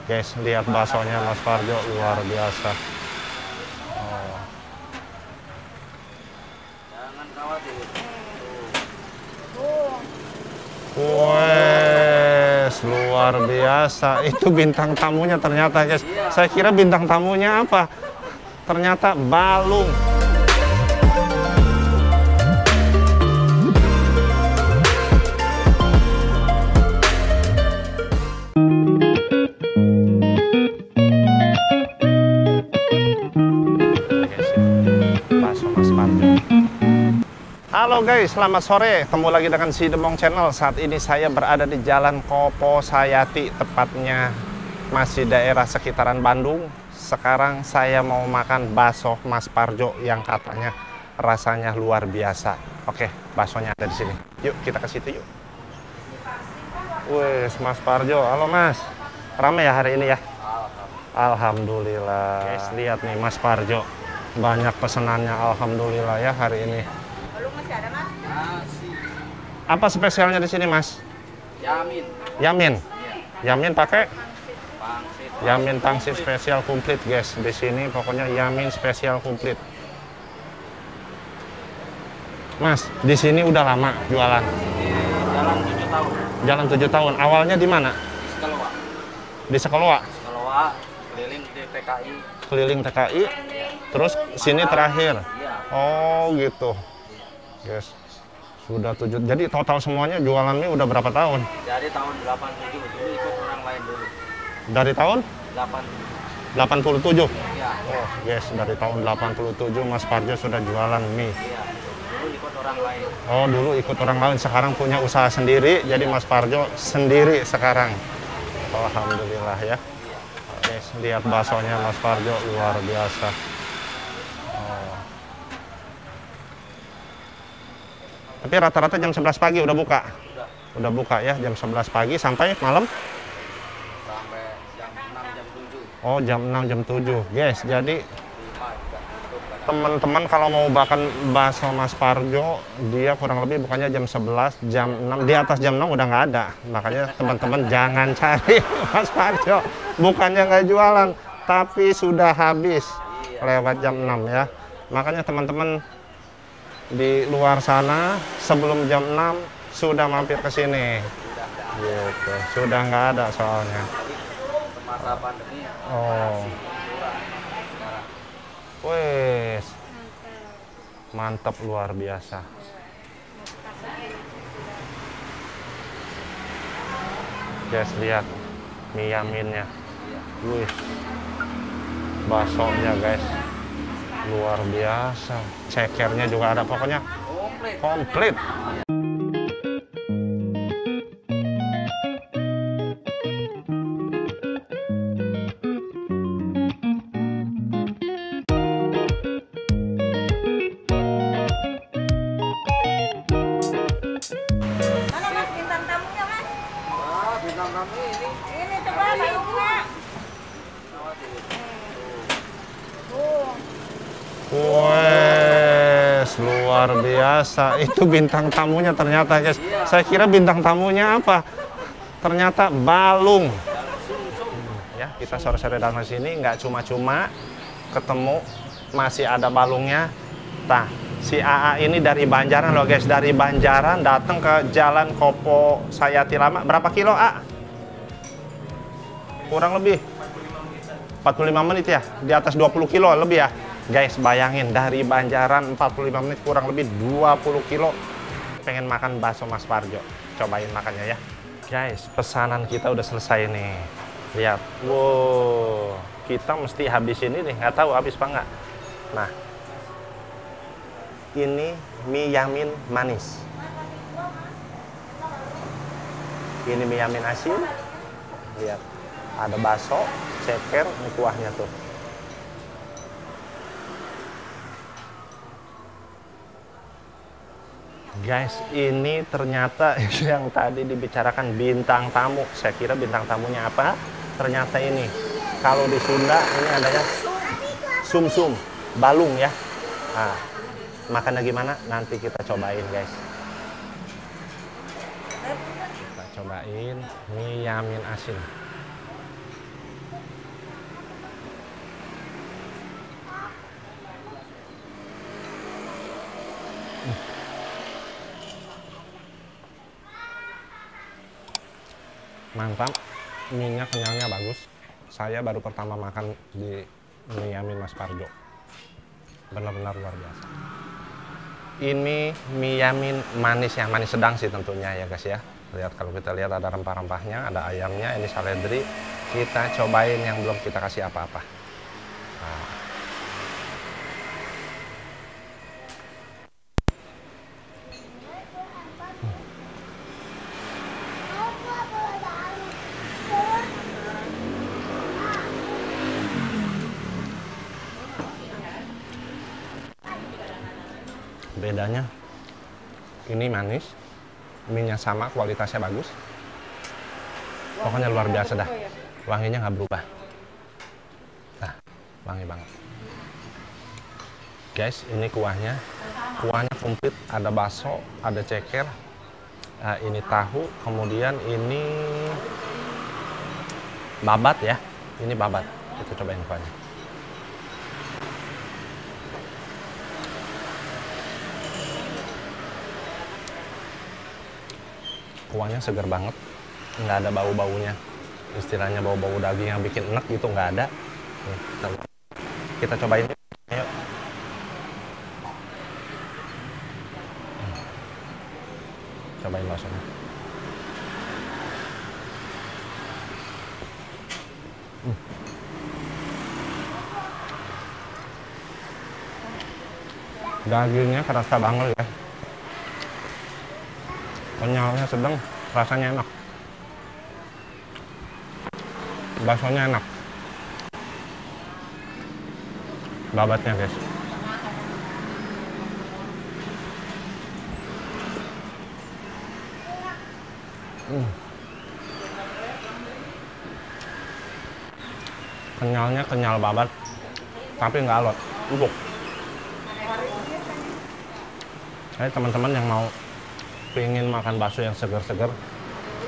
Guys, lihat baksonya Mas Parjo, luar biasa. Oh. Jangan khawatir. Wes, luar biasa. Itu bintang tamunya ternyata, guys. Saya kira bintang tamunya apa? Ternyata balung. Halo guys, selamat sore. Ketemu lagi dengan Si Demong Channel. Saat ini saya berada di Jalan Kopo Sayati, tepatnya masih daerah sekitaran Bandung. Sekarang saya mau makan bakso Mas Parjo yang katanya rasanya luar biasa. Oke, baksonya ada di sini. Yuk kita ke situ yuk. Wes, Mas Parjo. Halo Mas. Ramai ya hari ini ya? Alhamdulillah. Guys, lihat nih Mas Parjo. Banyak pesanannya, alhamdulillah ya hari ini. Masih ada, Mas? Masih. Apa spesialnya di sini, Mas? Yamin. Yamin. Iya. Yamin pakai Pangsit. Yamin pangsit spesial komplit, guys. Di sini pokoknya Yamin spesial komplit. Mas, di sini udah lama jualan. Jalan 7 tahun. Jalan 7 tahun. Awalnya di mana? Di Sekeloa. Di Sekeloa. Sekeloa, keliling di TKI. Keliling TKI. Terus sini terakhir. Iya. Oh, gitu. Guys. Sudah 7. Jadi total semuanya jualan mie udah berapa tahun? Dari tahun 87 dulu ikut orang lain dulu. Dari tahun 87. 8. Iya. Oh, guys, dari tahun 87 Mas Parjo sudah jualan mie. Iya. Dulu ikut orang lain. Oh, dulu ikut orang lain, sekarang punya usaha sendiri, jadi Mas Parjo sendiri sekarang. Alhamdulillah ya. Guys, lihat baksonya Mas Parjo, luar biasa. Oh. Tapi rata-rata jam 11 pagi udah buka? Udah buka ya, jam 11 pagi sampai malam? Sampai jam 6, jam 7. Oh, jam 6, jam 7. Guys, jadi 5 juga tutup. teman-teman kalau mau makan bakso Mas Parjo, dia kurang lebih bukannya jam 11, jam 6, di atas jam 6 udah nggak ada. Makanya teman-teman jangan cari Mas Parjo. Bukannya nggak jualan, tapi sudah habis lewat jam 6 ya. Makanya teman-teman di luar sana sebelum jam 6 sudah mampir ke sini. Gitu. Sudah nggak ada soalnya. Masa pandemi. Oh. Wes, mantap luar biasa. Guys, lihat mie yaminnya. Wih, baksonya guys, luar biasa. Cekernya juga ada, pokoknya komplit. Mana Mas bintang tamunya, Mas? Wah, bintang tamu ini. Ini coba sayurnya. Wes, luar biasa. Itu bintang tamunya ternyata, guys. Saya kira bintang tamunya apa? Ternyata balung. Ya, kita sore-sore datang ke sini nggak cuma-cuma ketemu, masih ada balungnya. Nah, si AA ini dari Banjaran loh, guys. Dari Banjaran datang ke Jalan Kopo Sayati Lama. Berapa kilo, A? Kurang lebih 45 menit ya, di atas 20 kilo lebih ya. Guys, bayangin dari Banjaran 45 menit kurang lebih 20 kilo. Pengen makan bakso Mas Parjo, cobain makannya ya. Guys, pesanan kita udah selesai nih. Lihat, wow, kita mesti habis ini nih, nggak tahu habis apa nggak. Nah, ini mie yamin manis. Ini mie yamin asin. Lihat, ada bakso, ceker, ini kuahnya tuh. Guys, ini ternyata yang tadi dibicarakan bintang tamu. Saya kira bintang tamunya apa? Ternyata ini. Kalau di Sunda ini adanya sumsum, balung ya. Nah, makannya gimana? Nanti kita cobain, guys. Kita cobain mie yamin asin. Mantap, mie-nya kenyalnya bagus. Saya baru pertama makan di mie Yamin Mas Parjo. Benar-benar luar biasa. Ini mie Yamin manis, yang manis sedang sih tentunya ya guys ya. Lihat, kalau kita lihat ada rempah-rempahnya, ada ayamnya, ini saledri. Kita cobain yang belum kita kasih apa-apa. Nah. Bedanya, ini manis, mie-nya sama, kualitasnya bagus. Pokoknya luar biasa dah. Wanginya nggak berubah. Nah, wangi banget. Guys, ini kuahnya. Kuahnya komplit, ada bakso, ada ceker, ini tahu, kemudian ini babat ya. Ini babat. Kita cobain kuahnya. Kuahnya segar banget, nggak ada bau-baunya. Istilahnya bau-bau daging yang bikin enak gitu nggak ada. Nih, kita cobain. Ayo. Cobain baksonya. Dagingnya kerasa banget ya. Kenyalnya sedang, rasanya enak. Baksonya enak. Babatnya guys. Kenyalnya kenyal babat, tapi nggak alot, empuk. Jadi teman-teman yang mau pengen makan bakso yang segar-segar,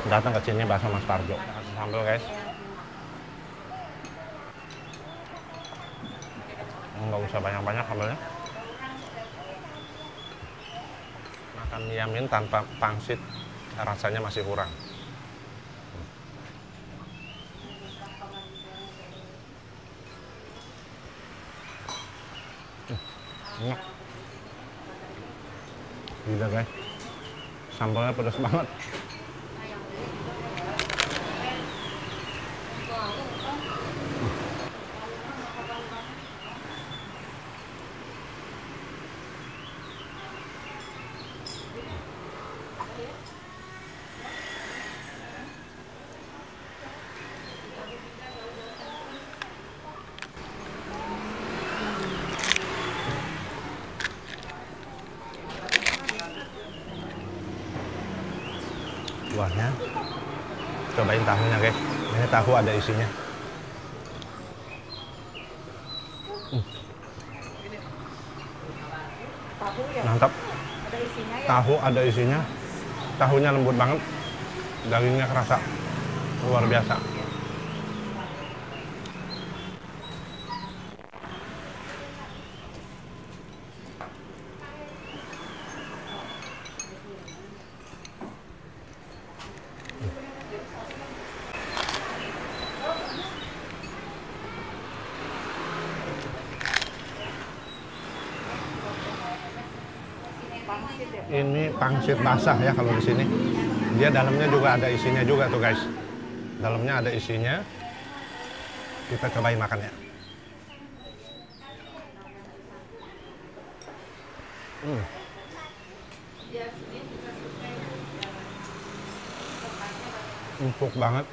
datang ke sini bakso Mas Parjo. Kasih sambal guys. Nggak usah banyak-banyak sambalnya. Makan mie Yamin tanpa pangsit rasanya masih kurang. Enak. Gila guys, sambalnya pedas banget. Kuahnya, cobain tahunya guys. Ini tahu ada isinya. Mantap. Tahu ada isinya. Tahunya lembut banget. Dagingnya kerasa. Luar biasa. Ini pangsit basah ya kalau di sini. Dia dalamnya juga ada isinya juga tuh guys. Dalamnya ada isinya. Kita cobain makannya. Empuk banget.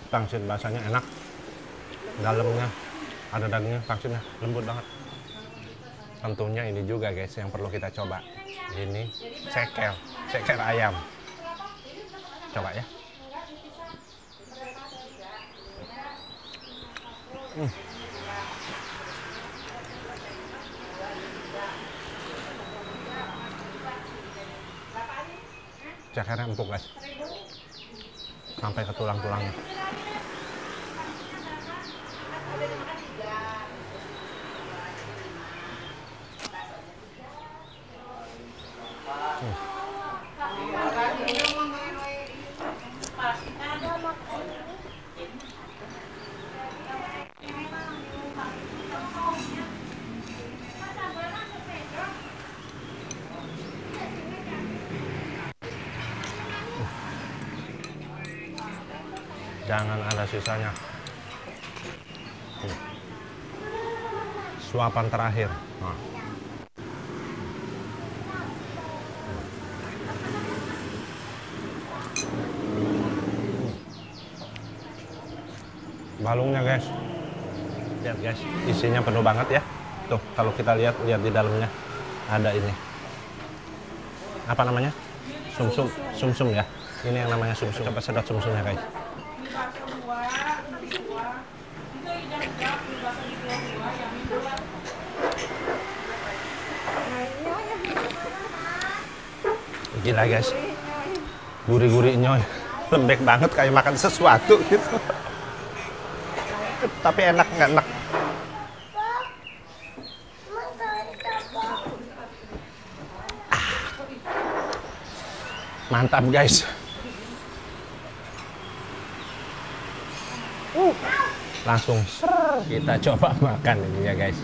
Pangsit basahnya enak. Dalamnya ada dagingnya, pangsitnya lembut banget. Tentunya ini juga guys yang perlu kita coba. Ini ceker ayam. Coba ya. Cekernya empuk guys. Sampai ke tulang-tulangnya. Jangan ada sisanya. Suapan terakhir. Nah. Balungnya guys, lihat guys, isinya penuh banget ya. Tuh kalau kita lihat di dalamnya ada ini. Apa namanya? Sumsum ya. Ini yang namanya sumsum. Coba sedot sumsumnya guys. Gila guys, gurih-gurih nyoy, lembek banget kayak makan sesuatu gitu. Tapi enak nggak enak. Mantap guys. Langsung kita coba makan ini ya guys.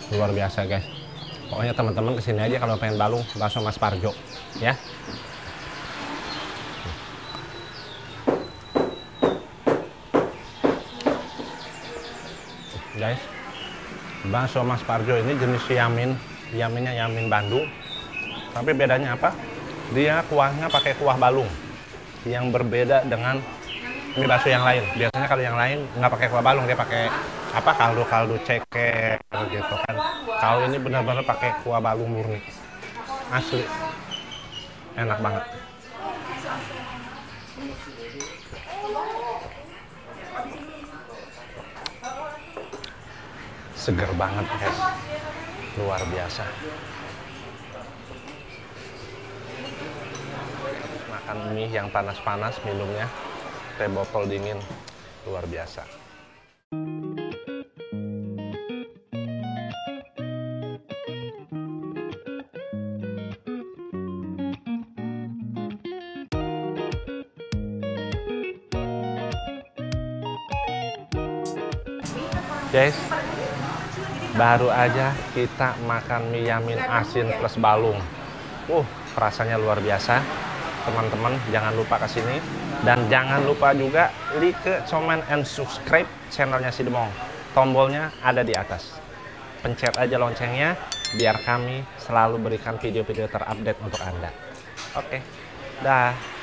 Luar biasa guys. Pokoknya teman-teman kesini aja kalau pengen balung bakso Mas Parjo ya. Guys, bakso Mas Parjo ini jenis yamin, yaminnya yamin Bandung. Tapi bedanya apa? Dia kuahnya pakai kuah balung, yang berbeda dengan ini bakso yang lain. Biasanya kalau yang lain nggak pakai kuah balung, dia pakai apa, kaldu ceker gitu kan. Kalau ini benar-benar pakai kuah balung murni, asli, enak banget. Seger banget guys, luar biasa. Makan mie yang panas-panas, minumnya teh botol dingin, luar biasa. Guys, baru aja kita makan mie yamin asin plus balung. Rasanya luar biasa. Teman-teman jangan lupa kesini. Dan jangan lupa juga like, comment, and subscribe channelnya Si Demong. Tombolnya ada di atas. Pencet aja loncengnya biar kami selalu berikan video-video terupdate untuk Anda. Oke, dah.